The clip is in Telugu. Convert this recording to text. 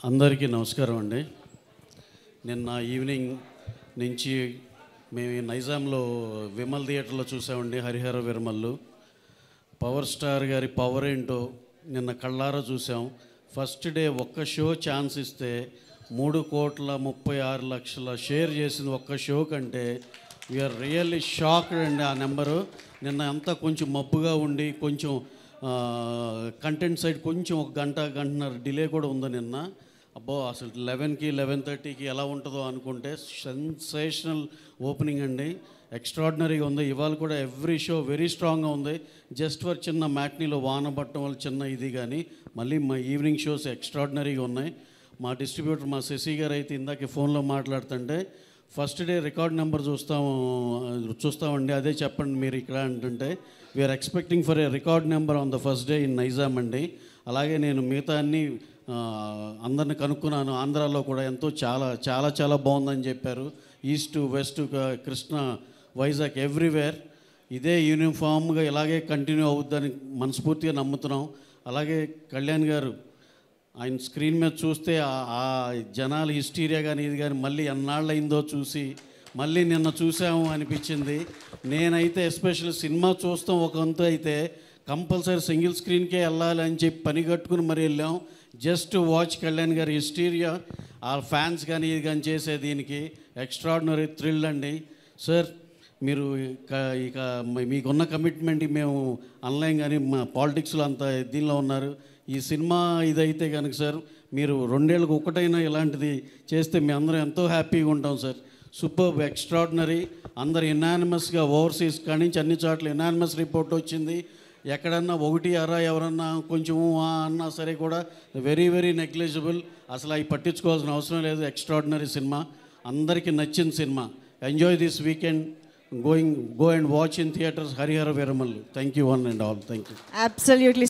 అందరికీ నమస్కారం అండి. నిన్న ఈవినింగ్ నుంచి మేము నైజాంలో విమల్ థియేటర్లో చూసామండి. హరిహర విరమల్లు పవర్ స్టార్ గారి పవర్ ఏంటో నిన్న కళ్ళారా చూసాం. ఫస్ట్ డే ఒక్క షో ఛాన్స్ ఇస్తే 3,36,00,000 షేర్ చేసింది ఒక్క షో కంటే. వీఆర్ రియల్లీ షాక్డ్ అండి. ఆ నెంబరు నిన్న అంతా కొంచెం మబ్బుగా ఉండి కొంచెం కంటెంట్ సైడ్ కొంచెం ఒక గంటన్నర డిలే కూడా ఉంది నిన్న. అబ్బో అసలు 11కి 11:30కి ఎలా ఉంటుందో అనుకుంటే సెన్సేషనల్ ఓపెనింగ్ అండి. ఎక్స్ట్రాడినరీగా ఉంది. ఇవాళ కూడా ఎవ్రీ షో వెరీ స్ట్రాంగ్గా ఉంది. జస్ట్ ఫర్ చిన్న మ్యాట్నీలో వాన పట్టడం వల్ల చిన్న ఇది, కానీ మళ్ళీ మా ఈవినింగ్ షోస్ ఎక్స్ట్రాడినరీగా ఉన్నాయి. మా డిస్ట్రిబ్యూటర్ మా శశి గారు అయితే ఇందాక ఫోన్లో మాట్లాడుతుంటే ఫస్ట్ డే రికార్డ్ నెంబర్ చూస్తామండి, అదే చెప్పండి మీరు ఇక్కడ అంటుంటే we are expecting for a record number on the first day in Nizam అండి. అలాగే నేను మిగతా అన్ని అందరిని కనుక్కున్నాను. ఆంధ్రాలో కూడా ఎంతో చాలా చాలా చాలా బాగుందని చెప్పారు. East west Krishna Vizag everywhere ఇదే యూనిఫామ్గా ఇలాగే కంటిన్యూ అవుద్దని మనస్ఫూర్తిగా నమ్ముతున్నాం. అలాగే కళ్యాణ్ గారు ఆయన స్క్రీన్ మీద చూస్తే ఆ జనాలు హిస్టీరియా కానీ ఇది కానీ మళ్ళీ ఎన్నాళ్ళు అయిందో చూసి మళ్ళీ నిన్న చూసాము అనిపించింది. నేనైతే ఎస్పెషల్లీ సినిమా చూస్తాం ఒక వంతు అయితే కంపల్సరీ సింగిల్ స్క్రీన్కే వెళ్ళాలి అని చెప్పి పని కట్టుకుని మరి వెళ్ళాం. జస్ట్ వాచ్ కళ్యాణ్ గారి హిస్టీరియా. ఆ ఫ్యాన్స్ కానీ ఇది కానీ చేసే దీనికి ఎక్స్ట్రాడినరీ థ్రిల్ అండి. సార్ మీరు ఇక మీకున్న కమిట్మెంట్ మేము ఆన్లైన్ కానీ మా పాలిటిక్స్లో అంత దీనిలో ఉన్నారు. ఈ సినిమా ఇదైతే కనుక సార్ మీరు 2 ఏళ్ళకు ఒకటైనా ఇలాంటిది చేస్తే మేము అందరం ఎంతో హ్యాపీగా ఉంటాం సార్. Super extraordinary. అందరు ఎనానిమస్గా ఓవర్సీస్ కాడి నుంచి అన్ని చోట్ల ఎనానిమస్ రిపోర్ట్ వచ్చింది. ఎక్కడన్నా ఒకటి అరా ఎవరన్నా కొంచెం అన్నా సరే కూడా వెరీ వెరీ నెగ్లిజిబుల్. అసలు అవి పట్టించుకోవాల్సిన అవసరం లేదు. ఎక్స్ట్రాడినరీ సినిమా, అందరికీ నచ్చిన cinema. Enjoy this weekend. Go and watch in theaters Harihara Viramallu. Thank you one and all. Thank you. Absolutely.